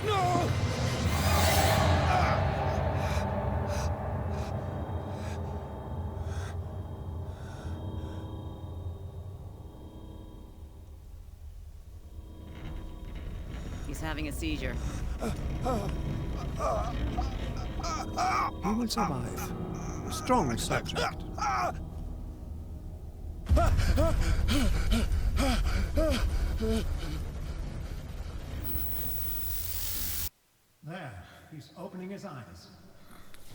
No! He's having a seizure. He will survive. A strong subject. There, he's opening his eyes.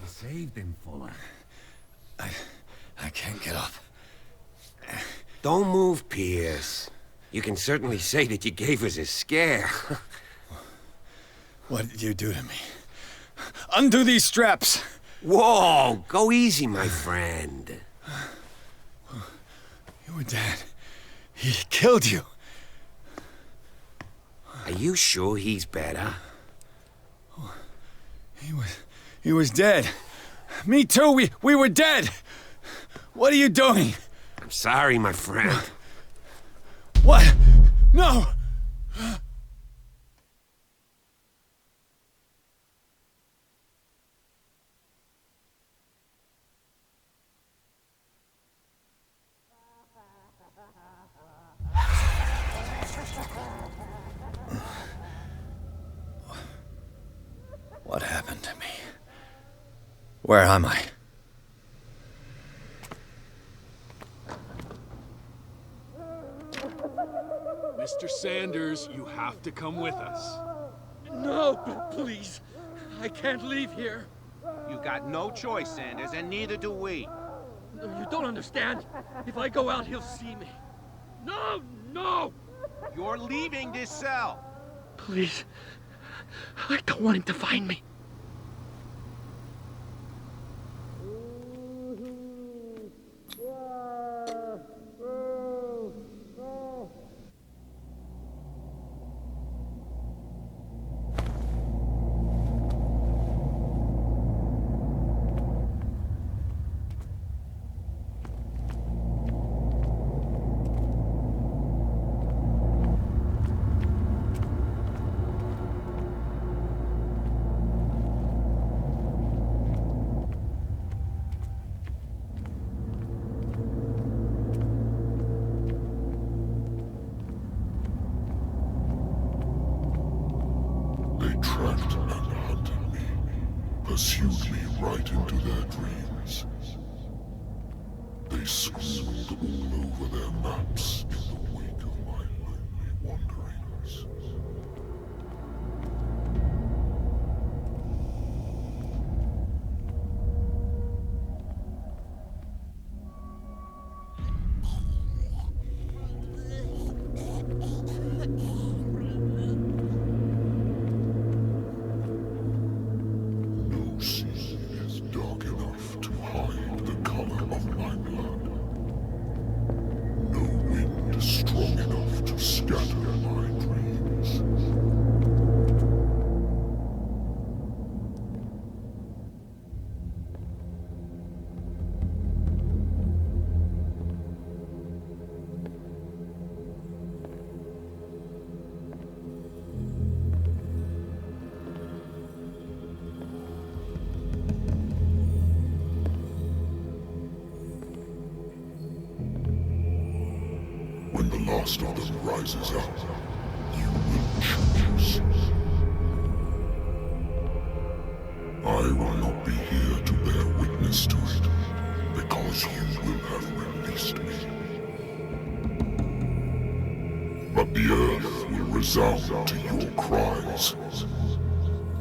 You saved him, Fuller. I can't get up. Don't move, Pierce. You can certainly say that you gave us a scare. What did you do to me? Undo these straps! Whoa! Go easy, my friend. You were dead. He killed you. Are you sure he's better? He was dead. Me too, we were dead! What are you doing? I'm sorry, my friend. What? No! What happened to me? Where am I? Mr. Sanders, you have to come with us. No, please. I can't leave here. You got no choice, Sanders, and neither do we. No, you don't understand. If I go out, he'll see me. No, no! You're leaving this cell. Please. I don't want him to find me. Pursued me right into their dreams. They scrawled all over their maps in the wake of my lonely wanderings. When the last of them rises up, you will choose. I will not be here to bear witness to it, because you will have released me. But the earth will resound to your cries,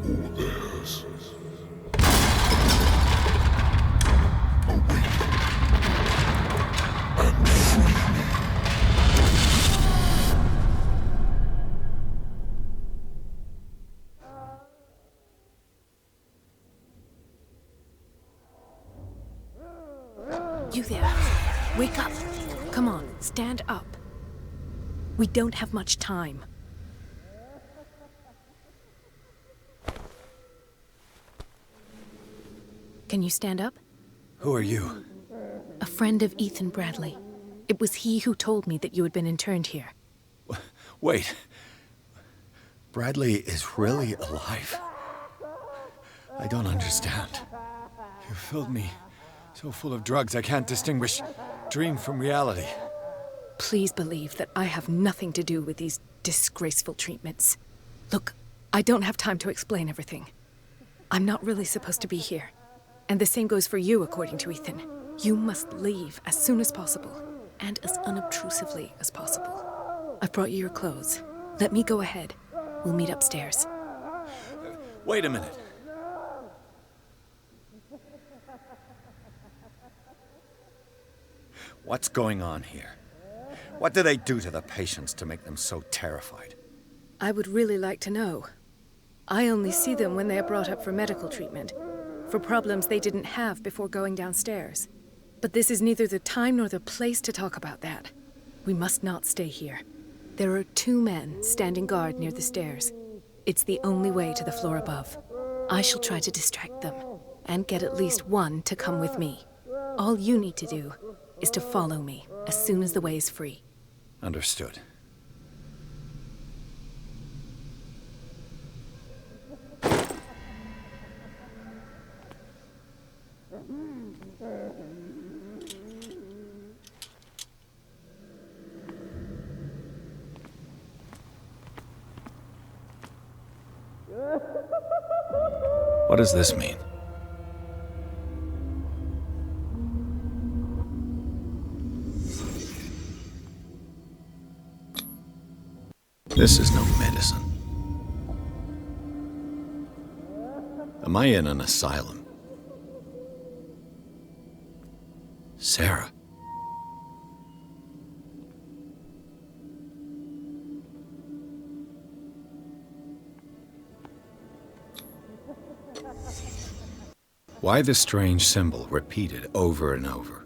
or theirs. Awaken and free me. You there. Wake up. Come on, stand up. We don't have much time. Can you stand up? Who are you? A friend of Ethan Bradley. It was he who told me that you had been interned here. Wait. Bradley is really alive. I don't understand. You filled me so full of drugs I can't distinguish dream from reality. Please believe that I have nothing to do with these disgraceful treatments. Look, I don't have time to explain everything. I'm not really supposed to be here. And the same goes for you, according to Ethan. You must leave as soon as possible, and as unobtrusively as possible. I've brought you your clothes. Let me go ahead. We'll meet upstairs. Wait a minute. What's going on here? What do they do to the patients to make them so terrified? I would really like to know. I only see them when they are brought up for medical treatment, for problems they didn't have before going downstairs. But this is neither the time nor the place to talk about that. We must not stay here. There are 2 men standing guard near the stairs. It's the only way to the floor above. I shall try to distract them, and get at least one to come with me. All you need to do is to follow me as soon as the way is free. Understood. What does this mean? This is no medicine. Am I in an asylum? Sarah. Why the strange symbol repeated over and over?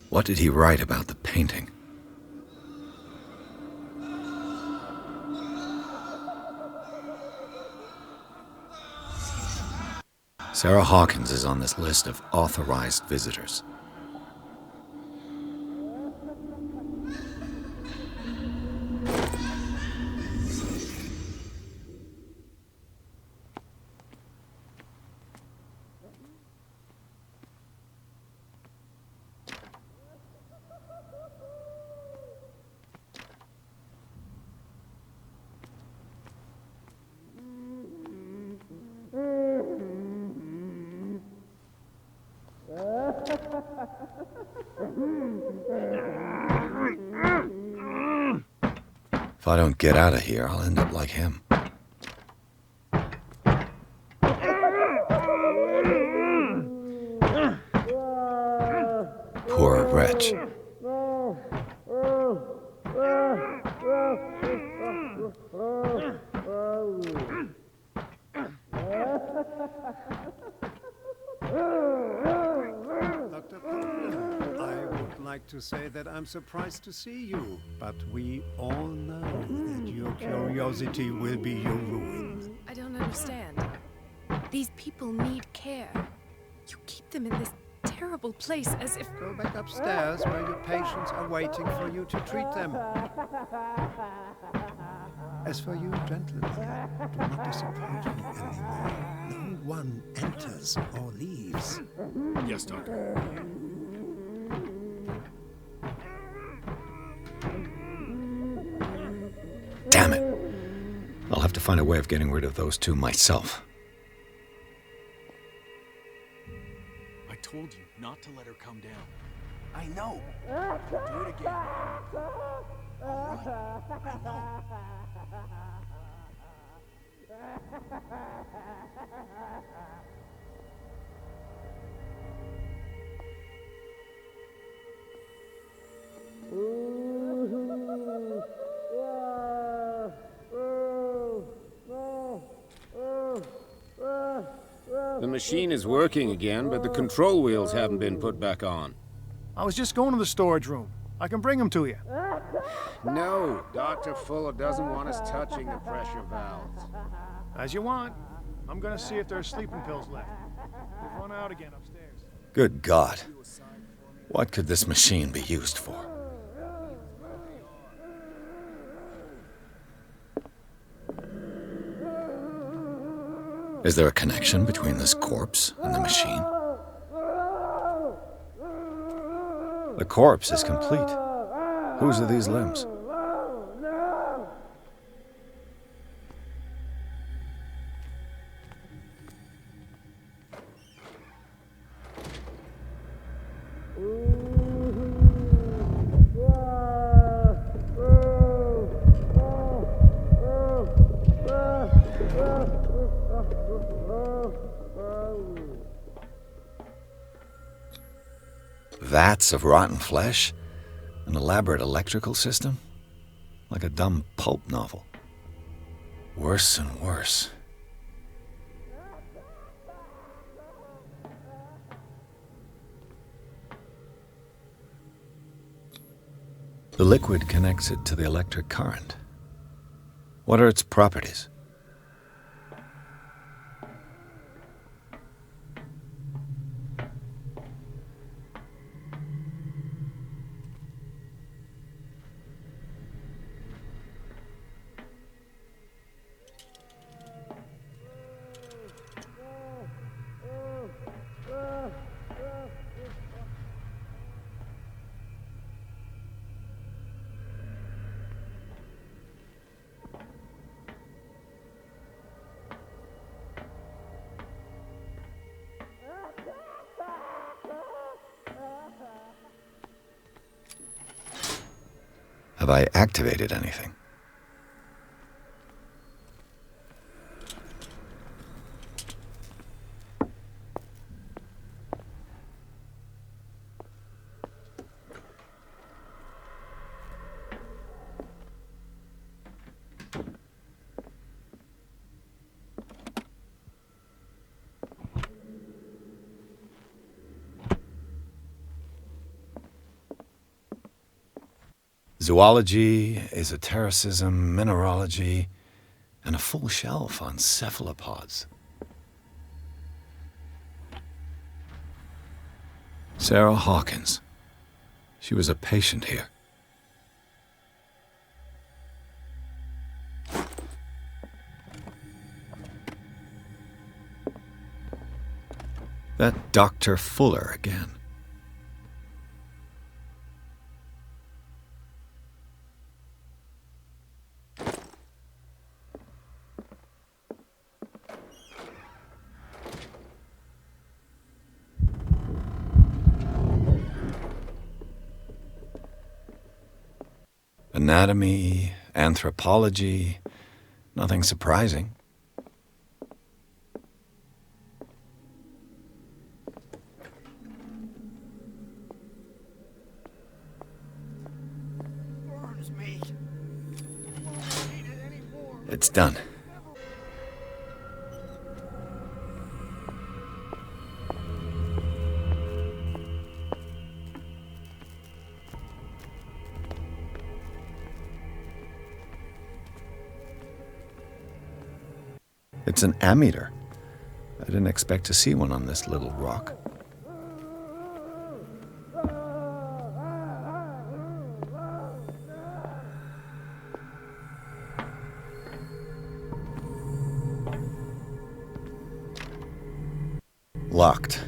What did he write about the painting? Sarah Hawkins is on this list of authorized visitors. If I don't get out of here, I'll end up like him. Poor wretch. To say that I'm surprised to see you, but we all know that your curiosity will be your ruin. I don't understand. These people need care. You keep them in this terrible place as if... Go back upstairs where your patients are waiting for you to treat them. As for you, gentlemen, do not disappoint me anymore. No one enters or leaves. Yes, Doctor. Damn it. I'll have to find a way of getting rid of those 2 myself. I told you not to let her come down. I know. Do it again. All right. I know. The machine is working again, but the control wheels haven't been put back on. I was just going to the storage room. I can bring them to you. No, Dr. Fuller doesn't want us touching the pressure valves. As you want. I'm gonna see if there's sleeping pills left. We've run out again upstairs. Good God. What could this machine be used for? Is there a connection between this corpse and the machine? The corpse is complete. Whose are these limbs? Vats of rotten flesh? An elaborate electrical system? Like a dumb pulp novel. Worse and worse. The liquid connects it to the electric current. What are its properties? Have I activated anything? Zoology, esotericism, mineralogy, and a full shelf on cephalopods. Sarah Hawkins. She was a patient here. That Dr. Fuller again. Anatomy, anthropology, nothing surprising. It's done. It's an ammeter. I didn't expect to see one on this little rock. Locked.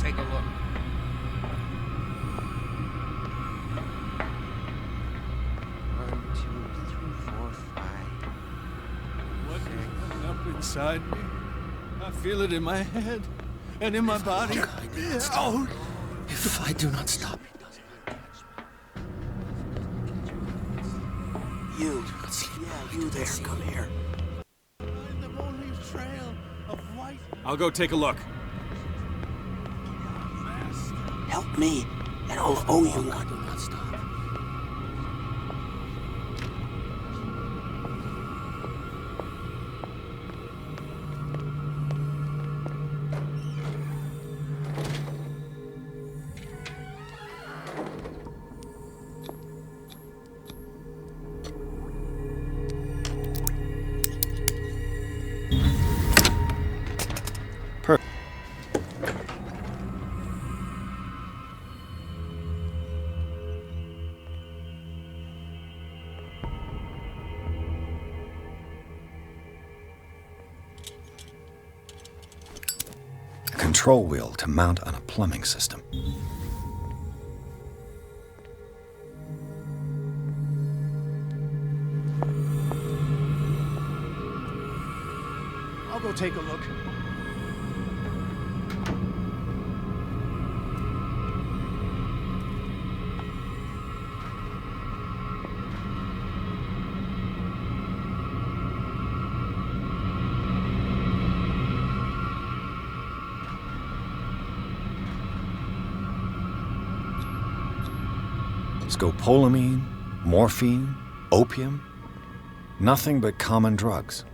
take a look. One, two, three, four, five. What is coming up inside me? I feel it in my head and in my body. Oh! If I do not stop, You. Yeah, you there. Come here. I'll go take a look. Help me, and I'll owe you one. do not stop. Control wheel to mount on a plumbing system. I'll go take a look. Scopolamine, morphine, opium, nothing but common drugs.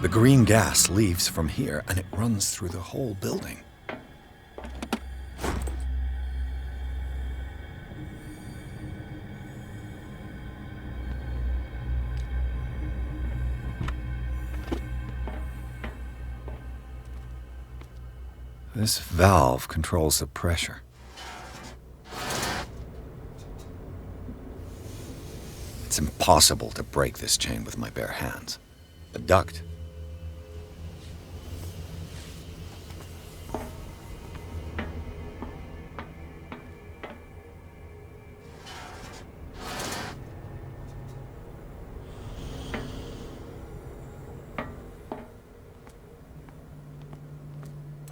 The green gas leaves from here and it runs through the whole building. This valve controls the pressure. It's impossible to break this chain with my bare hands. A duct.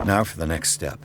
Now for the next step.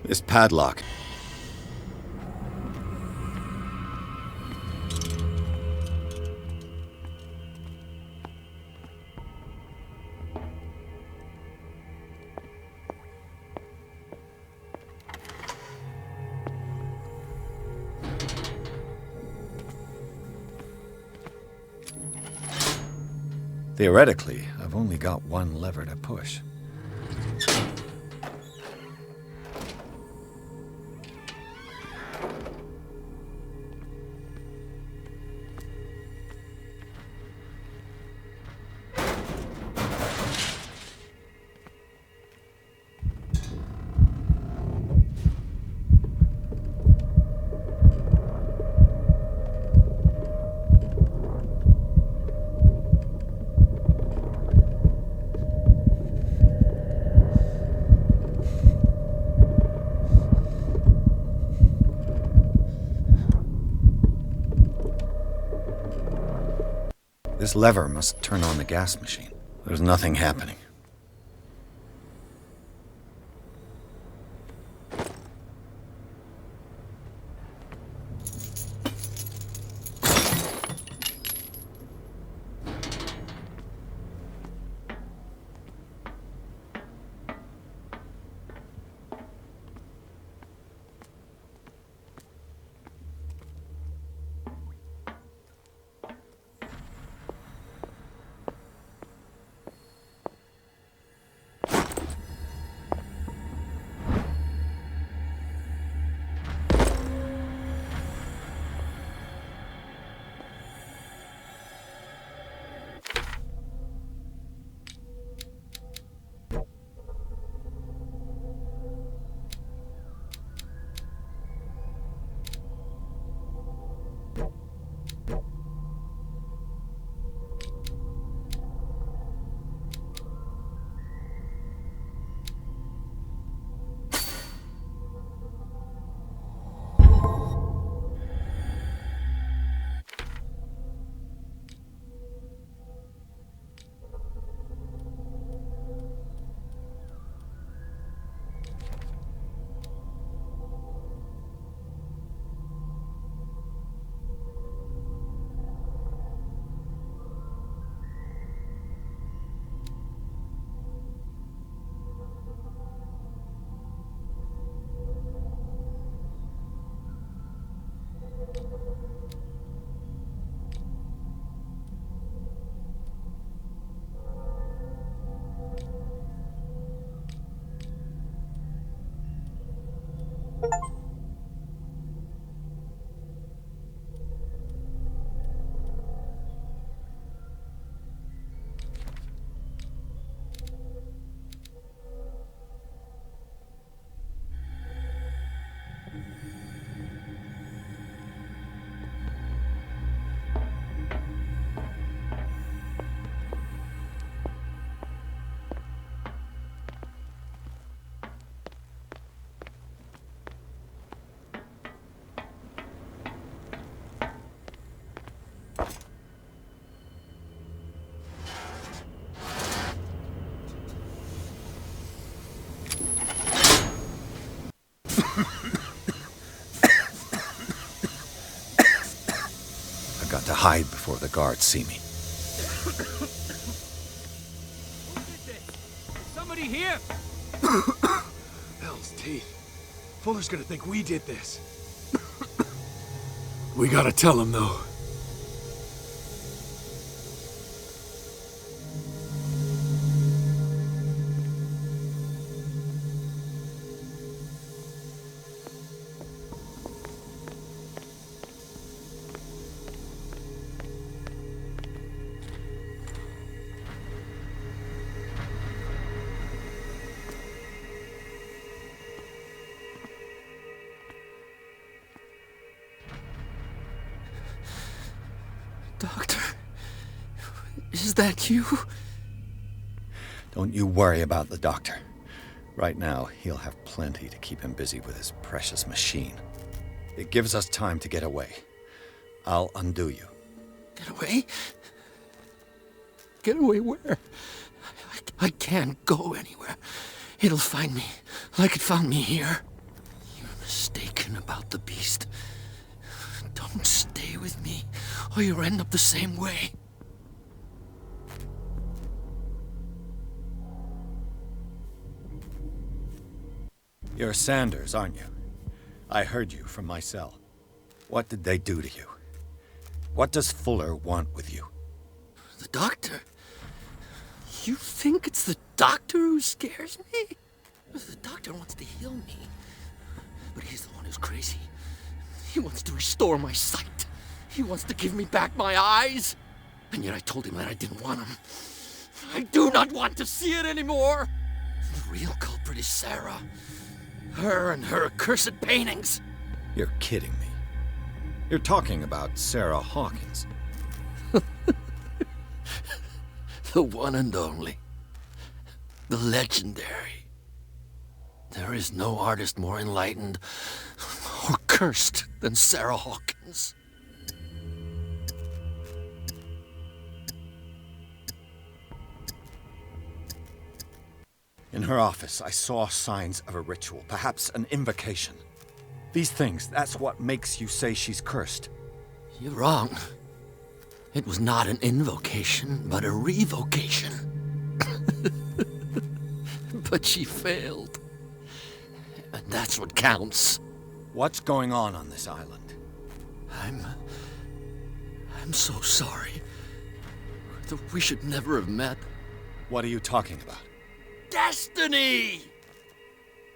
This padlock. Theoretically, I've only got one lever to push. This lever must turn on the gas machine. There's nothing happening. I've got to hide before the guards see me. Somebody here! Hell's teeth. Fuller's gonna think we did this. We gotta tell him, though. Doctor, is that you? Don't you worry about the doctor. Right now, he'll have plenty to keep him busy with his precious machine. It gives us time to get away. I'll undo you. Get away? Get away where? I can't go anywhere. It'll find me, like it found me here. thinking about the beast. Don't stay with me, or you'll end up the same way. You're Sanders, aren't you? I heard you from my cell. What did they do to you? What does Fuller want with you? The doctor? You think it's the doctor who scares me? The doctor wants to heal me. But he's the one who's crazy. He wants to restore my sight. He wants to give me back my eyes. And yet I told him that I didn't want him. I do not want to see it anymore. The real culprit is Sarah. Her and her accursed paintings. You're kidding me. You're talking about Sarah Hawkins. The one and only. The legendary. There is no artist more enlightened or cursed than Sarah Hawkins. In her office, I saw signs of a ritual, perhaps an invocation. These things, that's what makes you say she's cursed. You're wrong. It was not an invocation, but a revocation. But she failed. And that's what counts. What's going on this island? I'm so sorry. We should never have met. What are you talking about? Destiny!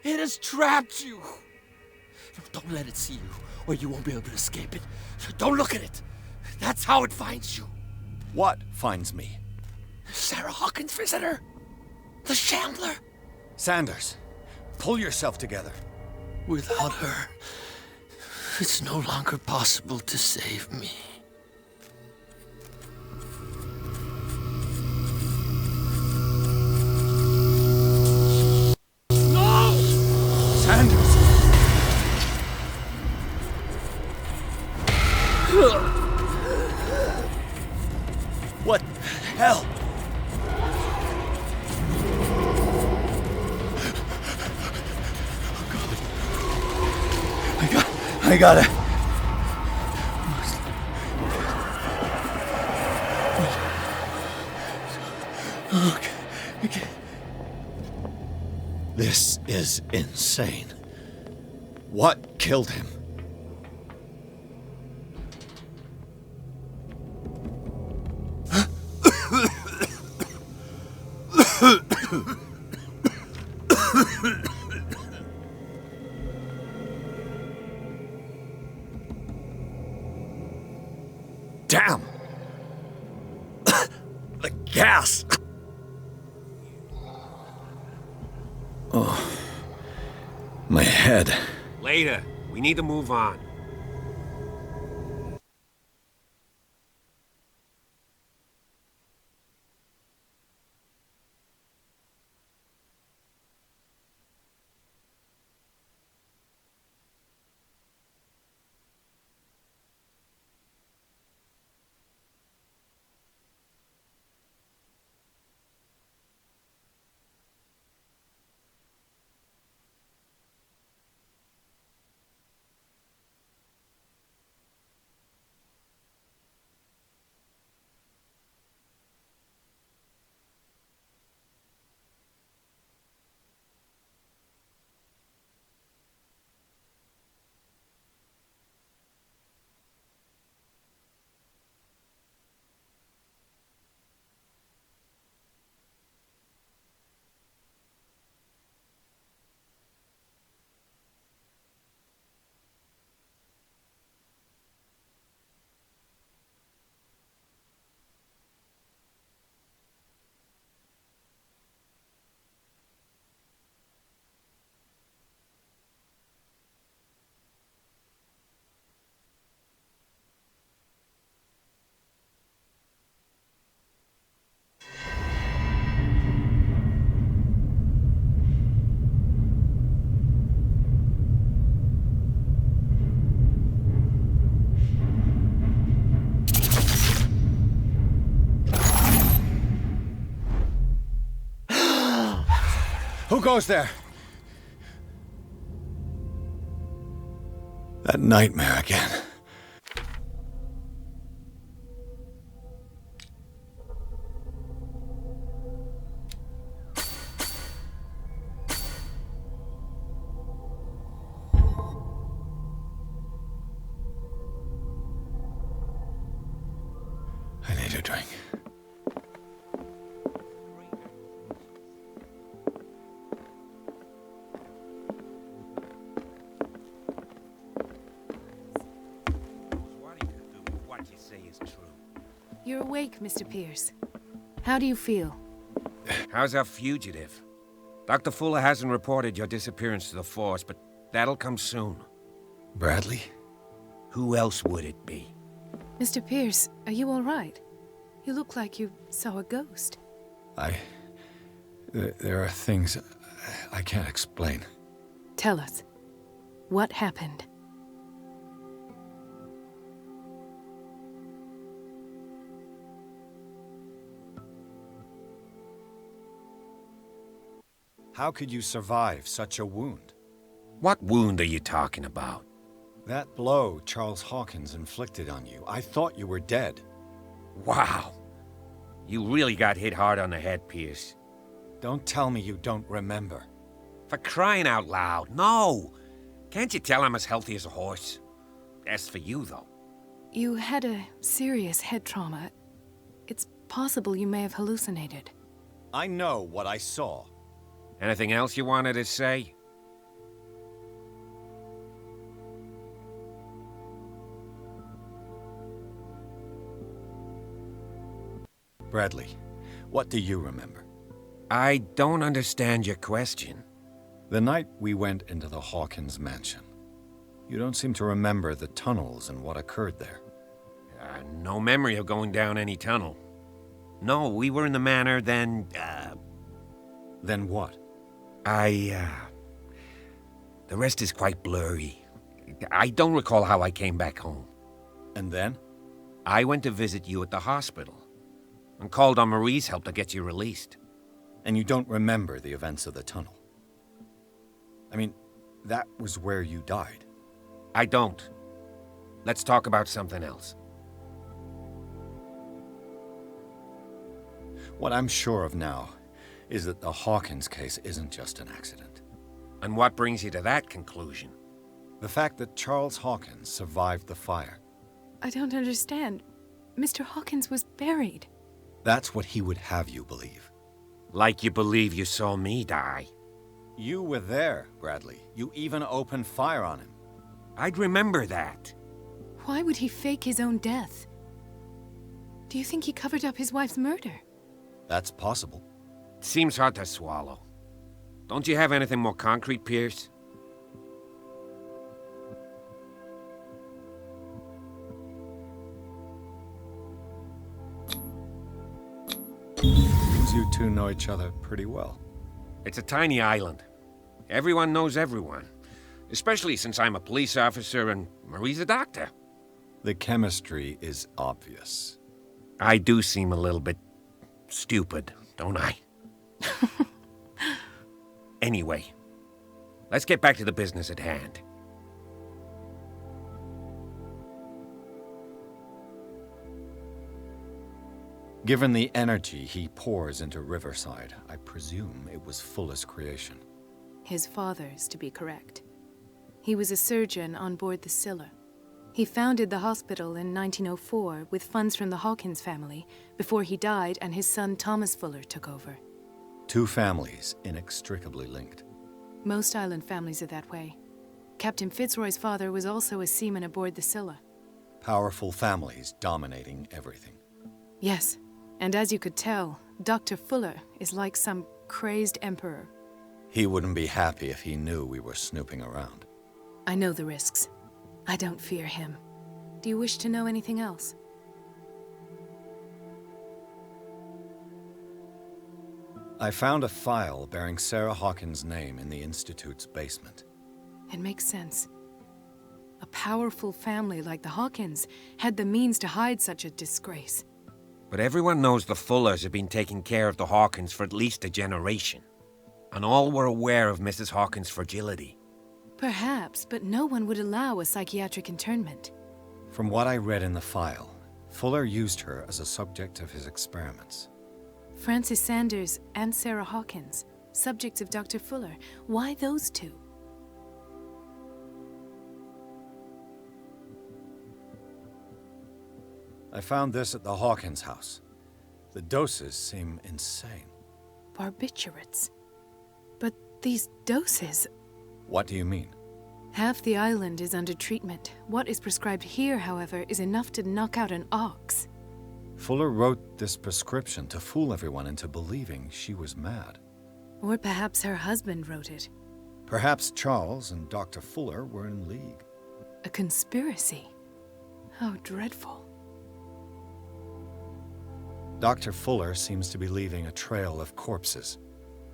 It has trapped you. Don't let it see you, or you won't be able to escape it. Don't look at it. That's how it finds you. What finds me? Sarah Hawkins' visitor. The Shambler. Sanders, pull yourself together. Without her, it's no longer possible to save me. No! Sanders! What the hell? I gotta... Okay. This is insane. What killed him? Damn! The gas! Oh, my head. Later. We need to move on. Who goes there? That nightmare again. I need a drink. You're awake, Mr. Pирс. How do you feel? How's our fugitive? Dr. Fuller hasn't reported your disappearance to the force, but that'll come soon. Bradley? Who else would it be? Mr. Pирс, are you all right? You look like you saw a ghost. There are things I can't explain. Tell us. What happened? How could you survive such a wound? What wound are you talking about? That blow Charles Hawkins inflicted on you. I thought you were dead. Wow. You really got hit hard on the head, Pierce. Don't tell me you don't remember. For crying out loud, no! Can't you tell I'm as healthy as a horse? As for you, though. You had a serious head trauma. It's possible you may have hallucinated. I know what I saw. Anything else you wanted to say? Bradley, what do you remember? I don't understand your question. The night we went into the Hawkins mansion. You don't seem to remember the tunnels and what occurred there. No memory of going down any tunnel. No, we were in the manor, then, Then what? The rest is quite blurry. I don't recall how I came back home. And then? I went to visit you at the hospital, and called on Marie's help to get you released. And you don't remember the events of the tunnel? I mean, that was where you died. I don't. Let's talk about something else. What I'm sure of now is that the Hawkins case isn't just an accident. And what brings you to that conclusion? The fact that Charles Hawkins survived the fire. I don't understand. Mr. Hawkins was buried. That's what he would have you believe. Like you believe you saw me die. You were there, Bradley. You even opened fire on him. I'd remember that. Why would he fake his own death? Do you think he covered up his wife's murder? That's possible. Seems hard to swallow. Don't you have anything more concrete, Pierce? Seems you two know each other pretty well. It's a tiny island. Everyone knows everyone. Especially since I'm a police officer and Marie's a doctor. The chemistry is obvious. I do seem a little bit stupid, don't I? Anyway, let's get back to the business at hand. Given the energy he pours into Riverside, I presume it was Fuller's creation. His father's, to be correct. He was a surgeon on board the Scylla. He founded the hospital in 1904 with funds from the Hawkins family before he died and his son Thomas Fuller took over. Two families inextricably linked. Most island families are that way. Captain Fitzroy's father was also a seaman aboard the Scylla. Powerful families dominating everything. Yes, and as you could tell, Dr. Fuller is like some crazed emperor. He wouldn't be happy if he knew we were snooping around. I know the risks. I don't fear him. Do you wish to know anything else? I found a file bearing Sarah Hawkins' name in the Institute's basement. It makes sense. A powerful family like the Hawkins had the means to hide such a disgrace. But everyone knows the Fullers have been taking care of the Hawkins for at least a generation. And all were aware of Mrs. Hawkins' fragility. Perhaps, but no one would allow a psychiatric internment. From what I read in the file, Fuller used her as a subject of his experiments. Francis Sanders and Sarah Hawkins, subjects of Dr. Fuller. Why those two? I found this at the Hawkins house. The doses seem insane. Barbiturates. But these doses... What do you mean? Half the island is under treatment. What is prescribed here, however, is enough to knock out an ox. Fuller wrote this prescription to fool everyone into believing she was mad. Or perhaps her husband wrote it. Perhaps Charles and Dr. Fuller were in league. A conspiracy? How dreadful. Dr. Fuller seems to be leaving a trail of corpses.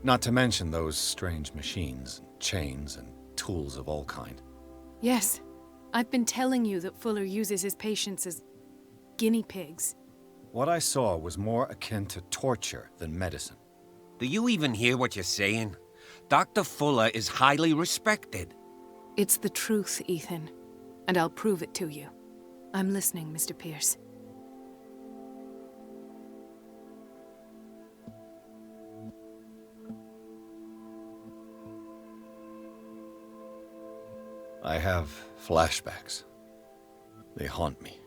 Not to mention those strange machines, chains, and tools of all kind. Yes. I've been telling you that Fuller uses his patients as guinea pigs. What I saw was more akin to torture than medicine. Do you even hear what you're saying? Dr. Fuller is highly respected. It's the truth, Ethan. And I'll prove it to you. I'm listening, Mr. Pierce. I have flashbacks. They haunt me.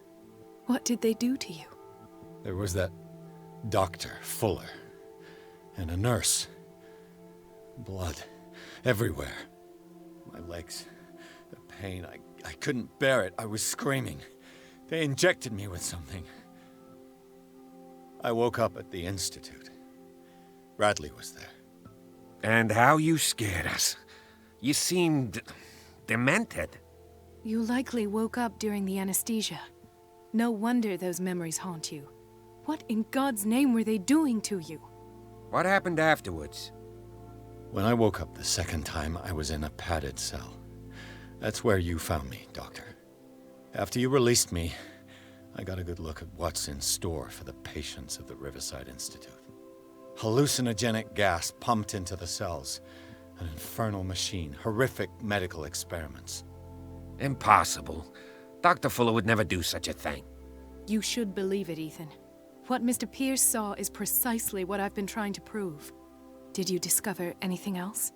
What did they do to you? There was that Dr. Fuller and a nurse. Blood everywhere. My legs, the pain, I couldn't bear it. I was screaming. They injected me with something. I woke up at the Institute. Bradley was there. And how you scared us. You seemed demented. You likely woke up during the anesthesia. No wonder those memories haunt you. What in God's name were they doing to you? What happened afterwards? When I woke up the second time, I was in a padded cell. That's where you found me, Doctor. After you released me, I got a good look at what's in store for the patients of the Riverside Institute. Hallucinogenic gas pumped into the cells. An infernal machine. Horrific medical experiments. Impossible. Dr. Fuller would never do such a thing. You should believe it, Ethan. What Mr. Pierce saw is precisely what I've been trying to prove. Did you discover anything else?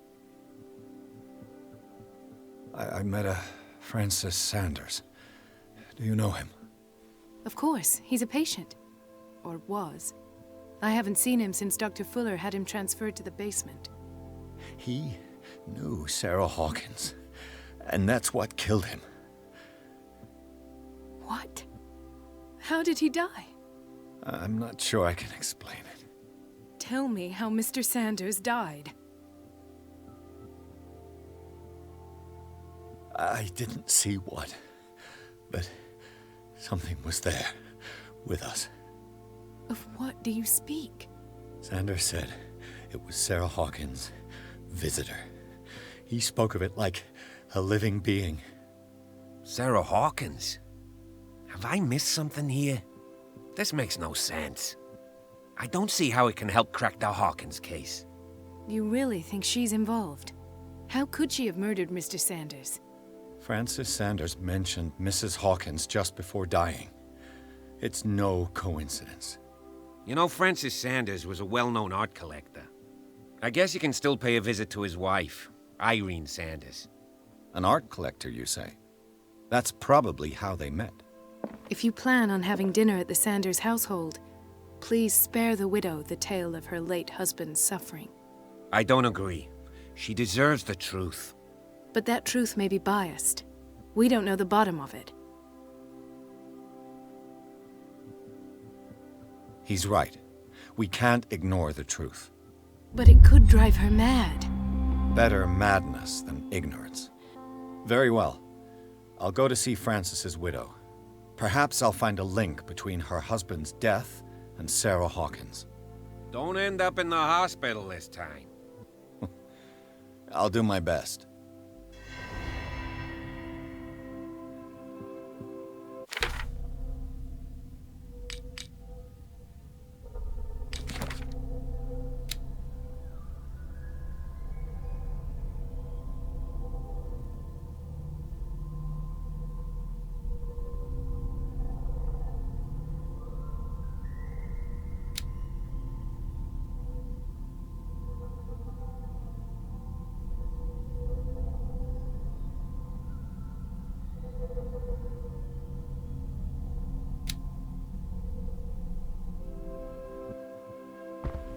I met a Francis Sanders. Do you know him? Of course. He's a patient. Or was. I haven't seen him since Dr. Fuller had him transferred to the basement. He knew Sarah Hawkins, and that's what killed him. What? How did he die? I'm not sure I can explain it. Tell me how Mr. Sanders died. I didn't see what, but something was there, with us. Of what do you speak? Sanders said it was Sarah Hawkins' visitor. He spoke of it like a living being. Sarah Hawkins? Have I missed something here? This makes no sense. I don't see how it can help crack the Hawkins case. You really think she's involved? How could she have murdered Mr. Sanders? Francis Sanders mentioned Mrs. Hawkins just before dying. It's no coincidence. You know, Francis Sanders was a well-known art collector. I guess you can still pay a visit to his wife, Irene Sanders. An art collector, you say? That's probably how they met. If you plan on having dinner at the Sanders household, please spare the widow the tale of her late husband's suffering. I don't agree. She deserves the truth. But that truth may be biased. We don't know the bottom of it. He's right. We can't ignore the truth. But it could drive her mad. Better madness than ignorance. Very well. I'll go to see Francis's widow. Perhaps I'll find a link between her husband's death and Sarah Hawkins. Don't end up in the hospital this time. I'll do my best.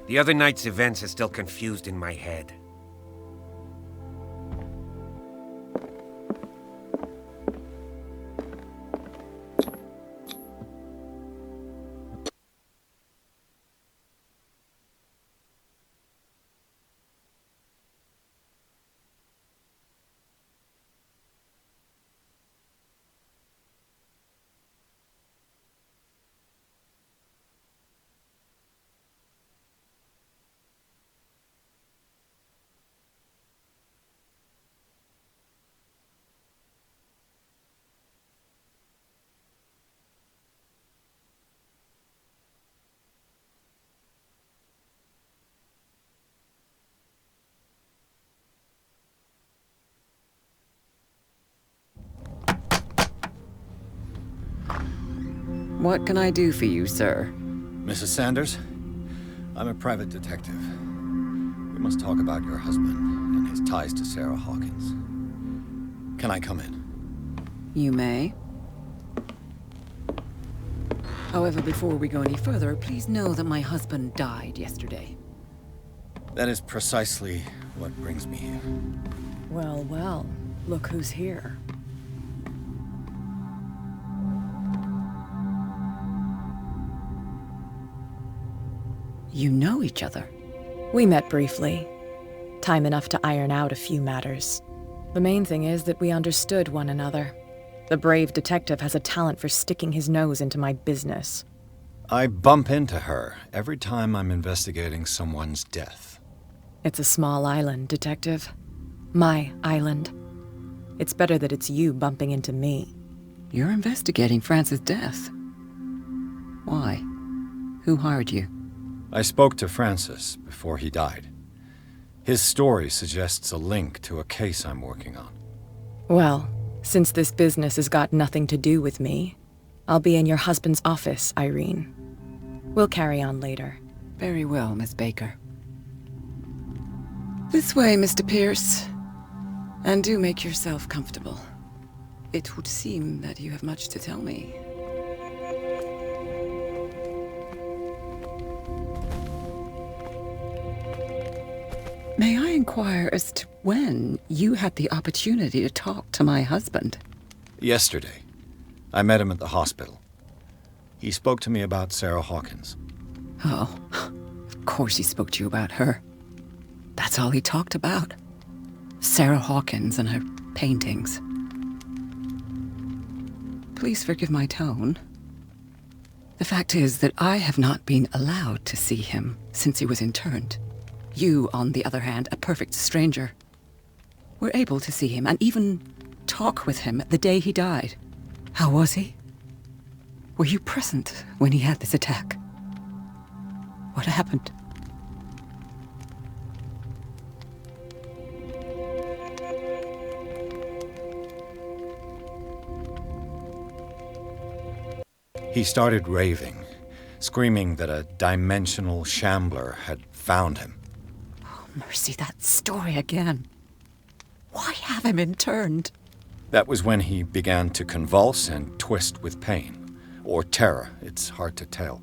The other night's events are still confused in my head. What can I do for you, sir? Mrs. Sanders, I'm a private detective. We must talk about your husband and his ties to Sarah Hawkins. Can I come in? You may. However, before we go any further, please know that my husband died yesterday. That is precisely what brings me here. Well, well, look who's here. You know each other? We met briefly. Time enough to iron out a few matters. The main thing is that we understood one another. The brave detective has a talent for sticking his nose into my business. I bump into her every time I'm investigating someone's death. It's a small island, Detective. My island. It's better that it's you bumping into me. You're investigating Francis' death. Why? Who hired you? I spoke to Francis before he died. His story suggests a link to a case I'm working on. Well, since this business has got nothing to do with me, I'll be in your husband's office, Irene. We'll carry on later. Very well, Miss Baker. This way, Mr. Pierce. And do make yourself comfortable. It would seem that you have much to tell me. May I inquire as to when you had the opportunity to talk to my husband? Yesterday. I met him at the hospital. He spoke to me about Sarah Hawkins. Oh, of course he spoke to you about her. That's all he talked about. Sarah Hawkins and her paintings. Please forgive my tone. The fact is that I have not been allowed to see him since he was interned. You, on the other hand, a perfect stranger, were able to see him and even talk with him the day he died. How was he? Were you present when he had this attack? What happened? He started raving, screaming that a dimensional shambler had found him. Oh, mercy, that story again. Why have him interned? That was when he began to convulse and twist with pain. Or terror, it's hard to tell.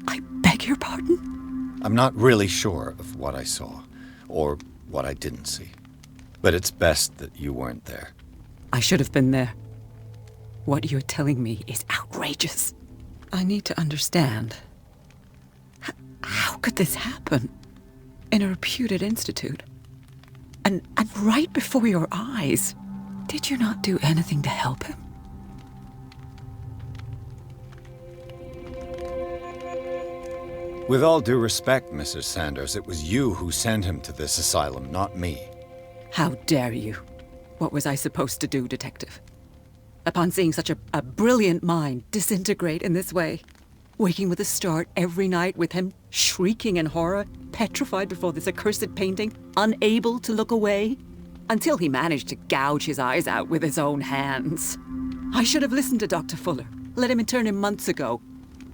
I beg your pardon? I'm not really sure of what I saw, or what I didn't see. But it's best that you weren't there. I should have been there. What you're telling me is outrageous. I need to understand. How could this happen? In a reputed institute? And right before your eyes? Did you not do anything to help him? With all due respect, Mrs. Sanders, it was you who sent him to this asylum, not me. How dare you? What was I supposed to do, Detective? Upon seeing such a brilliant mind disintegrate in this way, waking with a start every night with him shrieking in horror, petrified before this accursed painting, unable to look away, until he managed to gouge his eyes out with his own hands. I should have listened to Dr. Fuller, let him intern him months ago.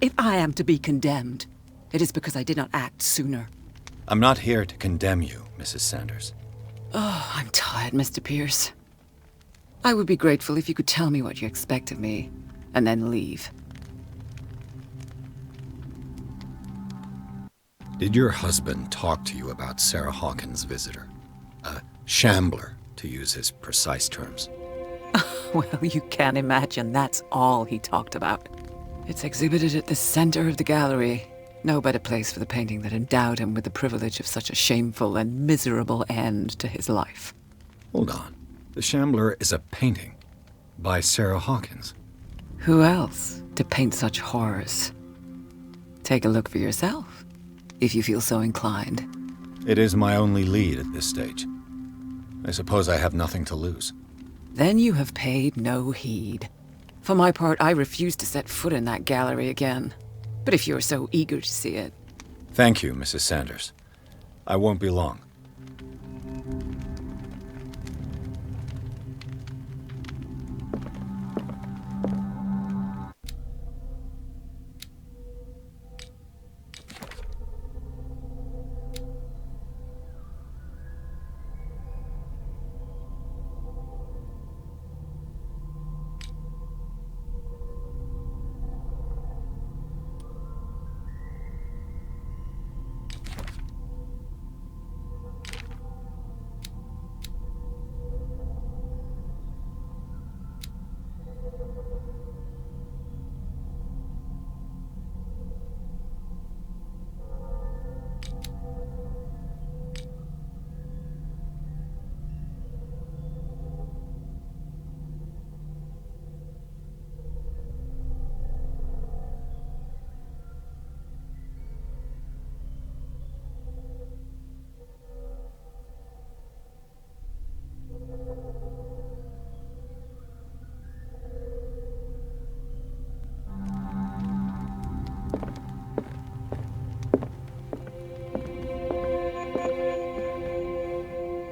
If I am to be condemned, it is because I did not act sooner. I'm not here to condemn you, Mrs. Sanders. Oh, I'm tired, Mr. Pierce. I would be grateful if you could tell me what you expect of me, and then leave. Did your husband talk to you about Sarah Hawkins' visitor? A shambler, to use his precise terms. Well, you can imagine that's all he talked about. It's exhibited at the center of the gallery. No better place for the painting that endowed him with the privilege of such a shameful and miserable end to his life. Hold on. The Shambler is a painting by Sarah Hawkins. Who else to paint such horrors? Take a look for yourself, if you feel so inclined. It is my only lead at this stage. I suppose I have nothing to lose. Then you have paid no heed. For my part, I refuse to set foot in that gallery again. But if you're so eager to see it... Thank you, Mrs. Sanders. I won't be long.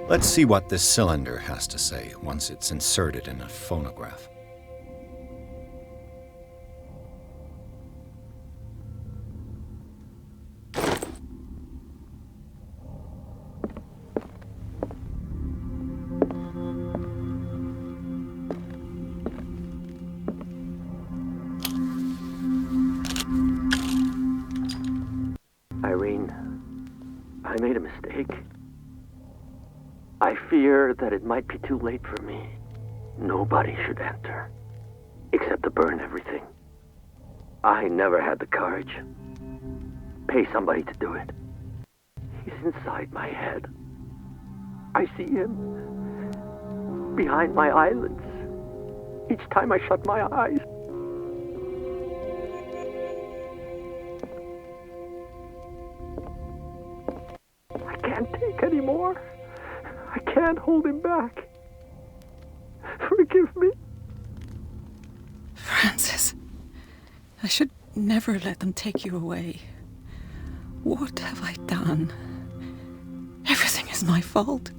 Let's see what this cylinder has to say once it's inserted in a phonograph. Irene, I made a mistake. I fear that it might be too late for me. Nobody should enter, except to burn everything. I never had the courage. Pay somebody to do it. He's inside my head. I see him behind my eyelids each time I shut my eyes. I can't take any more. I can't hold him back. Forgive me. Francis, I should never let them take you away. What have I done? Everything is my fault.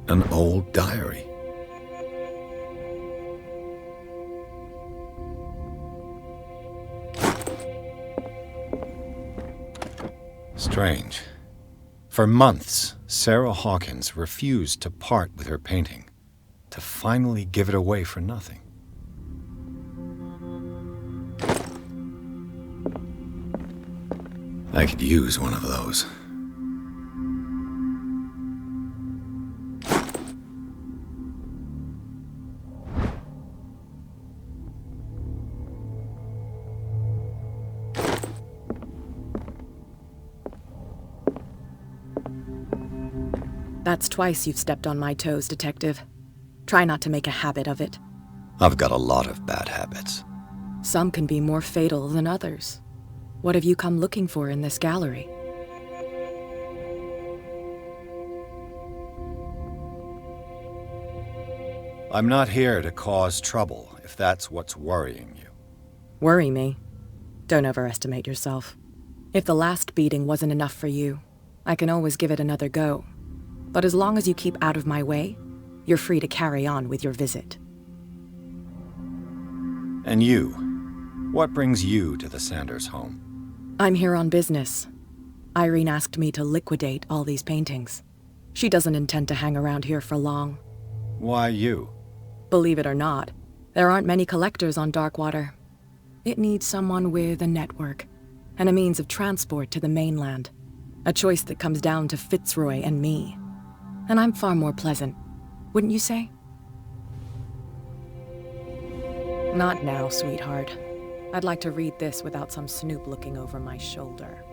An old diary. Strange. For months, Sarah Hawkins refused to part with her painting, to finally give it away for nothing. I could use one of those. That's twice you've stepped on my toes, Detective. Try not to make a habit of it. I've got a lot of bad habits. Some can be more fatal than others. What have you come looking for in this gallery? I'm not here to cause trouble, if that's what's worrying you. Worry me? Don't overestimate yourself. If the last beating wasn't enough for you, I can always give it another go. But as long as you keep out of my way, you're free to carry on with your visit. And you? What brings you to the Sanders home? I'm here on business. Irene asked me to liquidate all these paintings. She doesn't intend to hang around here for long. Why you? Believe it or not, there aren't many collectors on Darkwater. It needs someone with a network, and a means of transport to the mainland. A choice that comes down to Fitzroy and me. And I'm far more pleasant, wouldn't you say? Not now, sweetheart. I'd like to read this without some snoop looking over my shoulder.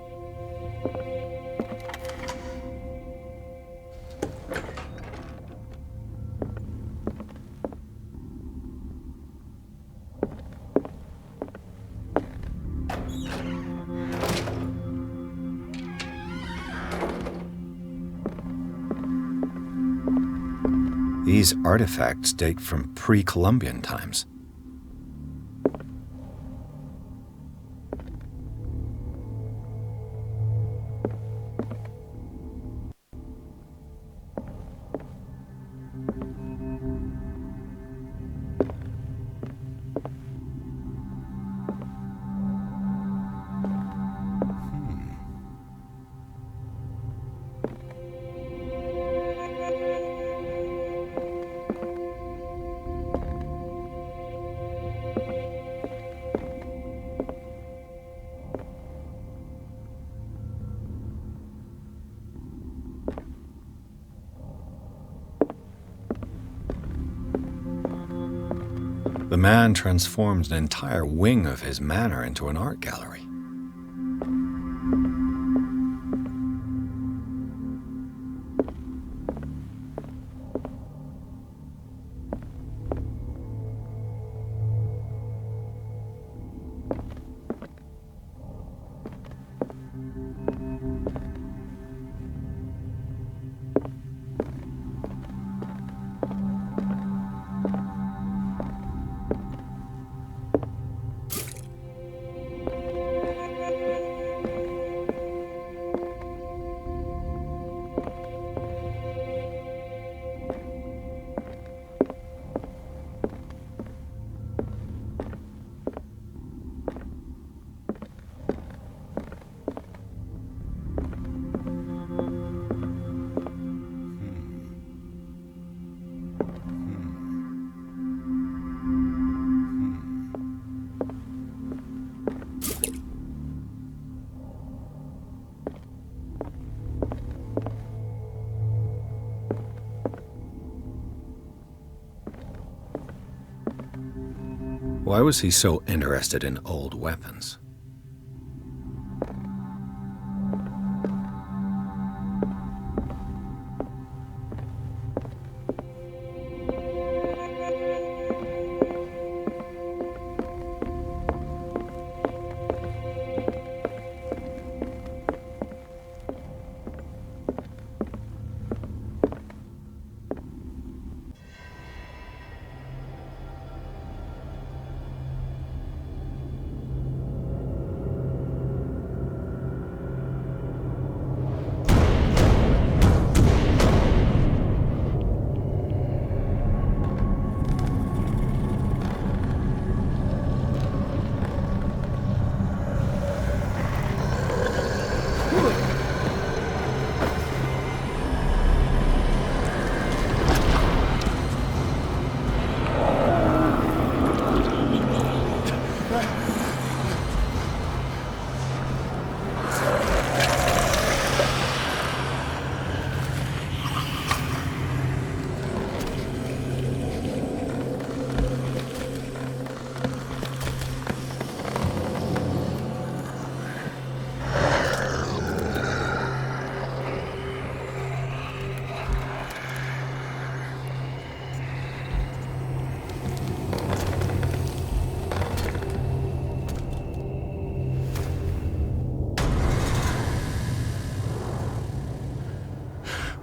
These artifacts date from pre-Columbian times. The man transforms an entire wing of his manor into an art gallery. Why was he so interested in old weapons?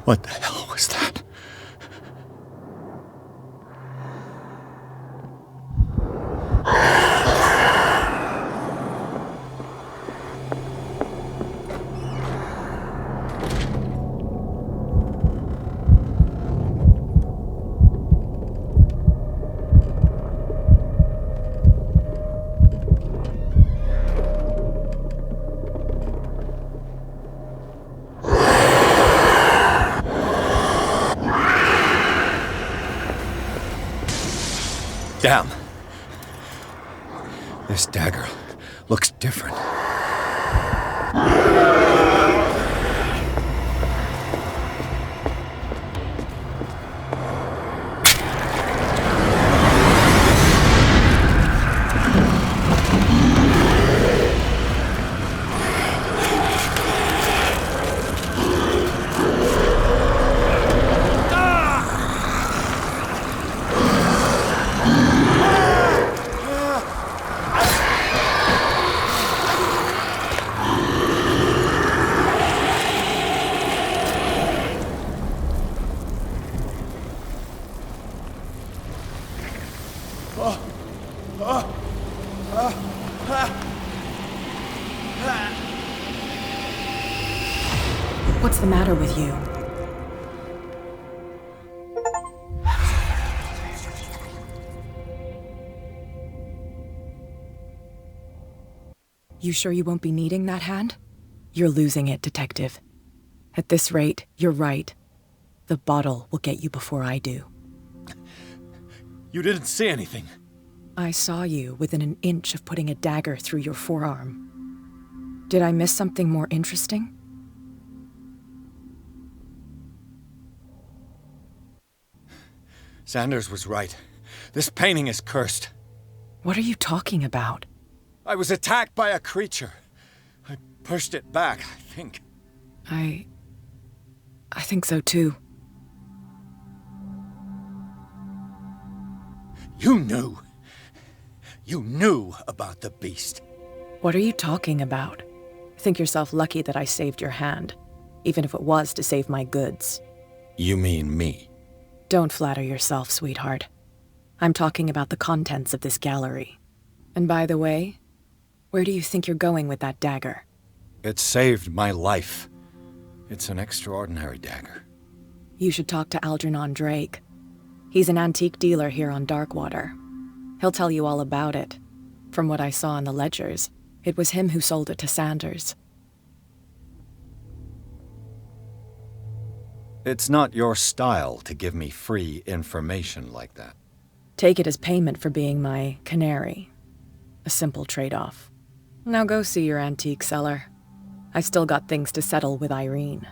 What the hell was that? Damn. This dagger looks different. What's the matter with you? You sure you won't be needing that hand? You're losing it, Detective. At this rate, you're right. The bottle will get you before I do. You didn't see anything. I saw you within an inch of putting a dagger through your forearm. Did I miss something more interesting? Sanders was right. This painting is cursed. What are you talking about? I was attacked by a creature. I pushed it back, I think. I think so too. You knew. You knew about the beast. What are you talking about? Think yourself lucky that I saved your hand, even if it was to save my goods. You mean me? Don't flatter yourself, sweetheart. I'm talking about the contents of this gallery. And by the way, where do you think you're going with that dagger? It saved my life. It's an extraordinary dagger. You should talk to Algernon Drake. He's an antique dealer here on Darkwater. He'll tell you all about it. From what I saw in the ledgers, it was him who sold it to Sanders. It's not your style to give me free information like that. Take it as payment for being my canary. A simple trade-off. Now go see your antique seller. I've still got things to settle with Irene.